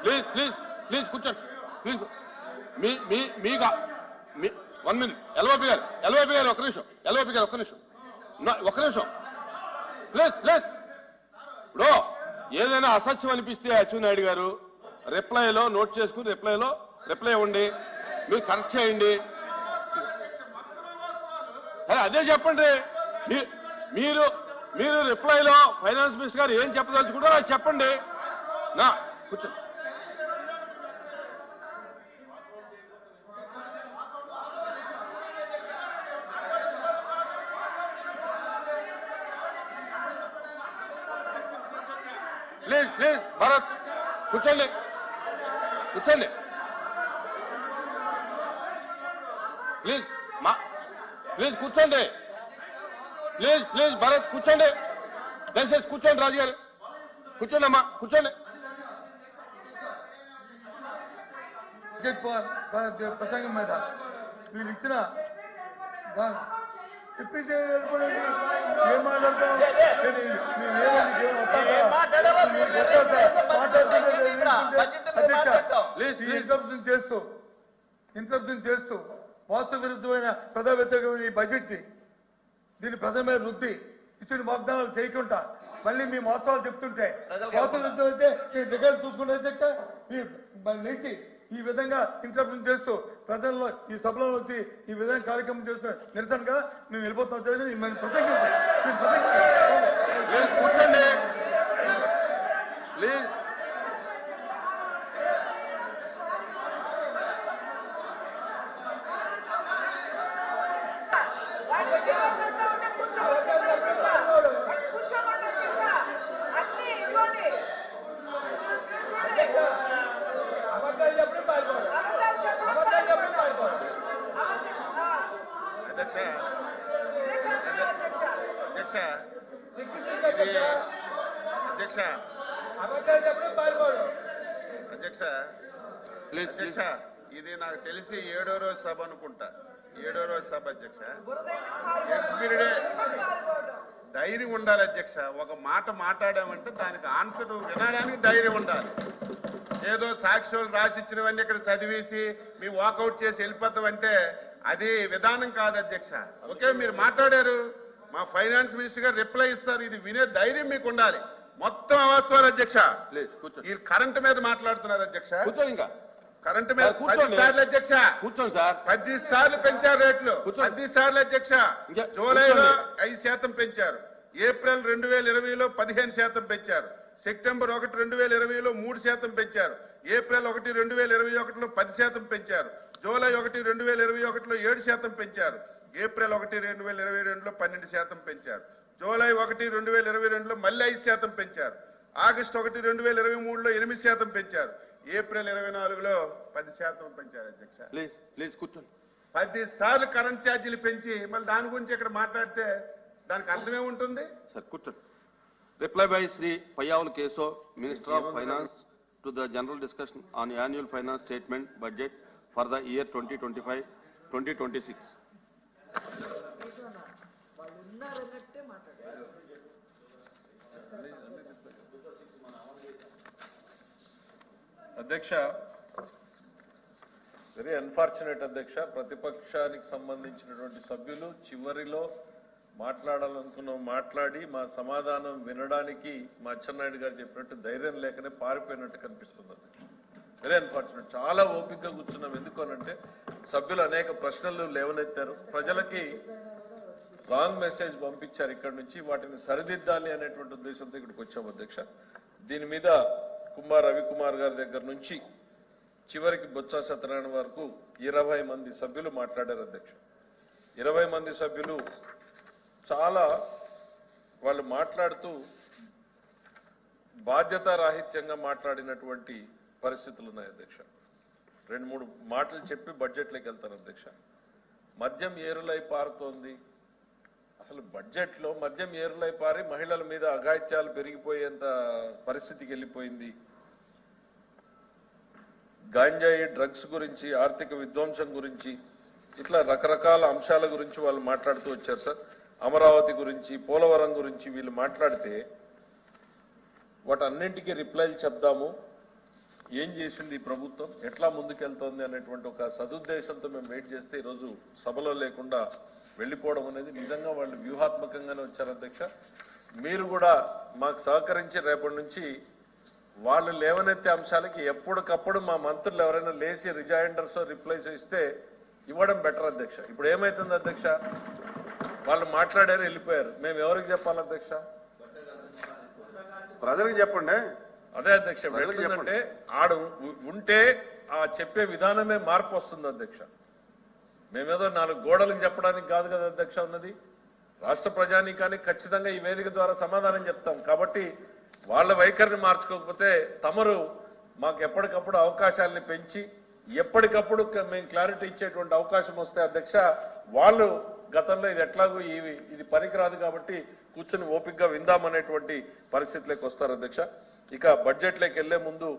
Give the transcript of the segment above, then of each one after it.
Please please please కూర్చోండి please. మీకు 1 minute. LOP గారు ఒక్క నిమిషం. ఎల్ఓపి గారు ఒక్క నిమిషం ప్లీజ్ ప్లీజ్. ఇప్పుడు ఏదైనా అసత్యం అనిపిస్తే అచ్చెన్నాయుడు గారు రిప్లైలో నోట్ చేసుకుని రిప్లై ఇవ్వండి, మీరు కరెక్ట్ చేయండి. సరే అదే చెప్పండి. మీరు రిప్లైలో ఫైనాన్స్ మినిస్టర్ గారు ఏం చెప్పదలుచుకుంటారో అది చెప్పండి. నా కూర్చోండి. ప్లీజ్ భరత్ కూర్చోండి ప్లీజ్ కూర్చోండి. ప్లీజ్ భరత్ కూర్చోండి. దయచేసి కూర్చోండి. రాజు గారు కూర్చోండి అమ్మా, కూర్చోండి. ప్రసంగం మీద వీళ్ళు ఇచ్చిన చెప్పింది ఏం మాట్లాడతాం, ఇంట్రప్షన్ చేస్తూ వాస్తవ విరుద్ధమైన ప్రజా వ్యతిరేకమైన ఈ బడ్జెట్ ని దీన్ని ప్రజల మీద రుద్ది ఇచ్చిన వాగ్దానాలు చేయకుండా మళ్ళీ మీ వాస్తవాలు చెప్తుంటే వాస్తవ విరుద్ధం అయితే ఈ రికార్డు చూసుకుంటే అధ్యక్ష లేచి ఈ విధంగా ఇంటర్ప్రిట్ చేస్తూ ప్రజల్లో ఈ సభలో వచ్చి ఈ విధంగా కార్యక్రమం చేస్తున్న నిరసనగా మేము వెళ్ళిపోతాం. కూర్చోండి ప్లీజ్. అధ్యక్ష ఇది నాకు తెలిసి 7వ రోజు సభ అనుకుంటా. 7వ రోజు సభ అధ్యక్ష. ఎవ్రీడే ధైర్యం ఉండాలి అధ్యక్ష. ఒక మాట మాట్లాడామంటే దానికి ఆన్సర్ వినడానికి ధైర్యం ఉండాలి. ఏదో సాక్షులు రాసిచ్చినవన్నీ ఇక్కడ చదివేసి మీ వాకౌట్ చేసి వెళ్ళిపోతామంటే అది విధానం కాదు అధ్యక్ష. ఓకే, మీరు మాట్లాడారు, మా ఫైనాన్స్ మినిస్టర్ గారు రిప్లై ఇస్తారు, ఇది వినే ధైర్యం మీకు ఉండాలి. మొత్తం అవాస్తవాలు అధ్యక్ష. ఈ కరెంట్ మీద మాట్లాడుతున్నారు అధ్యక్ష. కూర్చోండి. ఇంకా కరెంట్ మీద 10 సార్లు అధ్యక్ష. కూర్చోండి సార్. 10 సార్లు పెంచారు రేట్లు. 10 సార్లు అధ్యక్ష. జూలైలో 5% పెంచారు. ఏప్రిల్ 2020లో 15% పెంచారు. సెప్టెంబర్ 1, 2020లో 3% పెంచారు. ఏప్రిల్ 1, 2021లో 10% పెంచారు. జూలై 1, 2021లో 7% పెంచారు. ఏప్రిల్ 1, 2022లో 12% పెంచారు. జూలై 1, 2022లో మళ్ళీ 5% పెంచారు. ఆగస్టు 1, 2023లో 8% పెంచారు. ఏప్రిల్ 24లో 10% పెంచారు అధ్యక్ష. ప్లీజ్ కూర్చోండి. 10 సార్లు కరెంట్ ఛార్జీలు పెంచి మళ్ళీ దాని గురించి ఇక్కడ మాట్లాడితే దానికి అర్థమే ఉంటుంది. సార్ కూర్చోండి. Reply by Shri Payyavula Keshav, minister of finance, to the general discussion on annual finance statement budget for the year 2025-2026. అధ్యక్ష, వెరీ అన్ఫార్చునేట్ అధ్యక్ష. ప్రతిపక్షానికి సంబంధించినటువంటి సభ్యులు చివరిలో మాట్లాడాలనుకున్న మాట్లాడి మా సమాధానం వినడానికి మా అచ్చెన్నాయుడు గారు చెప్పినట్టు ధైర్యం లేకనే పారిపోయినట్టు కనిపిస్తుంది అధ్యక్ష. Very unfortunate. చాలా ఓపికగా కూర్చున్నాం. ఎందుకనంటే సభ్యులు అనేక ప్రశ్నలు లేవనెత్తారు, ప్రజలకి రాంగ్ మెసేజ్ పంపించారు ఇక్కడ నుంచి. వాటిని సరిదిద్దాలి అనేటువంటి ఉద్దేశంతో ఇక్కడికి వచ్చాం అధ్యక్ష. దీని మీద కుమార్ రవికుమార్ గారి దగ్గర నుంచి చివరికి బొత్స సత్యనారాయణ వరకు 20 మంది సభ్యులు మాట్లాడారు అధ్యక్ష. 20 మంది సభ్యులు చాలా వాళ్ళు మాట్లాడుతూ బాధ్యతారాహిత్యంగా మాట్లాడినటువంటి పరిస్థితులు ఉన్నాయి అధ్యక్ష. 2-3 మాటలు చెప్పి బడ్జెట్లోకి వెళ్తారు అధ్యక్ష. మద్యం ఏరులై పారుతోంది. అసలు బడ్జెట్లో మద్యం ఏరులై పారి మహిళల మీద అఘాయిత్యాలు పెరిగిపోయేంత పరిస్థితికి వెళ్ళిపోయింది. గాంజాయి డ్రగ్స్ గురించి, ఆర్థిక విధ్వంసం గురించి, ఇట్లా రకరకాల అంశాల గురించి వాళ్ళు మాట్లాడుతూ వచ్చారు సార్. అమరావతి గురించి, పోలవరం గురించి వీళ్ళు మాట్లాడితే వాటన్నింటికీ రిప్లైలు చెప్దాము. ఏం చేసింది ఈ ప్రభుత్వం, ఎట్లా ముందుకెళ్తోంది అనేటువంటి ఒక సదుద్దేశంతో మేము వెయిట్ చేస్తే ఈరోజు సభలో లేకుండా వెళ్ళిపోవడం అనేది నిజంగా వాళ్ళు వ్యూహాత్మకంగానే వచ్చారు అధ్యక్ష. మీరు కూడా మాకు సహకరించి రేపటి నుంచి వాళ్ళు లేవనెత్తే అంశాలకి ఎప్పటికప్పుడు మా మంత్రులు ఎవరైనా లేచి రిజైండర్స్ రిప్లైస్ ఇస్తే ఇవ్వడం బెటర్ అధ్యక్ష. ఇప్పుడు ఏమైతుంది అధ్యక్ష, వాళ్ళు మాట్లాడారు వెళ్ళిపోయారు, మేము ఎవరికి చెప్పాలి అధ్యక్ష? ప్రజలకు చెప్పండి. అదే అధ్యక్ష, ఎట్లుందంటే ఆడు ఉంటే ఆ చెప్పే విధానమే మార్పు వస్తుంది అధ్యక్ష. మేమేదో 4 గోడలకు చెప్పడానికి కాదు కదా అధ్యక్ష ఉన్నది. రాష్ట్ర ప్రజానీకానికి ఖచ్చితంగా ఈ వేదిక ద్వారా సమాధానం చెప్తాం. కాబట్టి వాళ్ళ వైఖరిని మార్చుకోకపోతే తమరు మాకు ఎప్పటికప్పుడు అవకాశాలని పెంచి ఎప్పటికప్పుడు మేము క్లారిటీ ఇచ్చేటువంటి అవకాశం వస్తే అధ్యక్ష, వాళ్ళు గతంలో ఇది ఎట్లాగో ఇది పనికిరాదు కాబట్టి కూర్చొని ఓపికగా విందామనేటువంటి పరిస్థితిలోకి వస్తారు అధ్యక్ష. ఇక బడ్జెట్లోకి వెళ్లే ముందు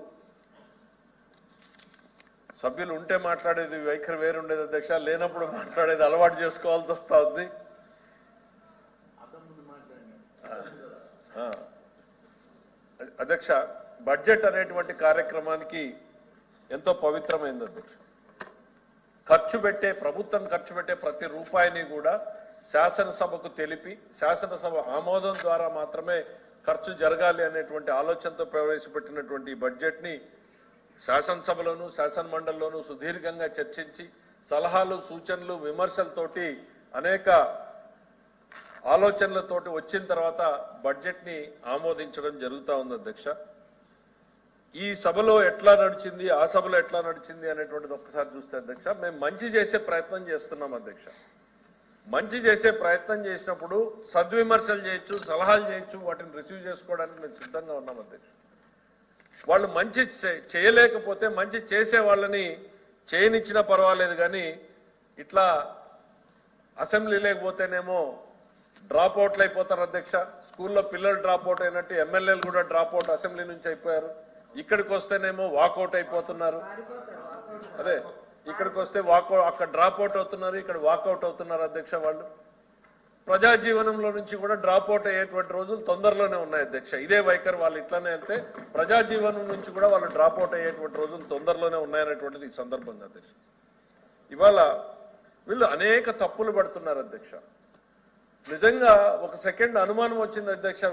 సభ్యులు ఉంటే మాట్లాడేది వైఖరి వేరుండేది అధ్యక్ష, లేనప్పుడు మాట్లాడేది అలవాటు చేసుకోవాల్సి వస్తా ఉంది. అధ్యక్ష, బడ్జెట్ అనేటువంటి కార్యక్రమానికి ఎంతో పవిత్రమైంది అధ్యక్ష. ప్రభుత్వం ఖర్చు పెట్టే ప్రతి రూపాయిని కూడా శాసనసభకు తెలిపి శాసనసభ ఆమోదం ద్వారా మాత్రమే ఖర్చు జరగాలి అనేటువంటి ఆలోచనతో ప్రవేశపెట్టినటువంటి ఈ బడ్జెట్ ని శాసనసభలోను శాసన మండలిలోను సుదీర్ఘంగా చర్చించి సలహాలు సూచనలు విమర్శలతోటి అనేక ఆలోచనలతోటి వచ్చిన తర్వాత బడ్జెట్ ని ఆమోదించడం జరుగుతూ ఉంది అధ్యక్ష. ఈ సభలో ఎట్లా నడిచింది, ఆ సభలో ఎట్లా నడిచింది అనేటువంటిది ఒక్కసారి చూస్తే అధ్యక్ష, మేము మంచి చేసే ప్రయత్నం చేస్తున్నాం అధ్యక్ష. మంచి చేసే ప్రయత్నం చేసినప్పుడు సద్విమర్శలు చేయొచ్చు, సలహాలు చేయొచ్చు, వాటిని రిసీవ్ చేసుకోవడానికి మేము సిద్ధంగా ఉన్నాం అధ్యక్ష. వాళ్ళు మంచి చేయలేకపోతే మంచి చేసే వాళ్ళని చేయనిచ్చినా పర్వాలేదు, కానీ ఇట్లా అసెంబ్లీ లేకపోతేనేమో డ్రాప్ అవుట్లు అయిపోతారు అధ్యక్ష. స్కూల్లో పిల్లలు డ్రాప్ అవుట్ అయినట్టు ఎమ్మెల్యేలు కూడా డ్రాప్ అవుట్ అసెంబ్లీ నుంచి అయిపోయారు. ఇక్కడికి వస్తేనేమో వాకౌట్ అయిపోతున్నారు. అదే ఇక్కడికి వస్తే అక్కడ డ్రాప్ అవుట్ అవుతున్నారు, ఇక్కడ వాకౌట్ అవుతున్నారు అధ్యక్ష. వాళ్ళు ప్రజా జీవనంలో నుంచి కూడా డ్రాప్ అవుట్ అయ్యేటువంటి రోజులు తొందరలోనే ఉన్నాయి అధ్యక్ష. ఇదే వైఖరి వాళ్ళు ఇట్లానే వెళ్తే ప్రజా జీవనం నుంచి కూడా వాళ్ళు డ్రాప్ అవుట్ అయ్యేటువంటి రోజులు తొందరలోనే ఉన్నాయనేటువంటిది ఈ సందర్భంగా అధ్యక్ష. ఇవాళ వీళ్ళు అనేక తప్పులు పడుతున్నారు అధ్యక్ష. నిజంగా ఒక సెకండ్ అనుమానం వచ్చింది అధ్యక్ష.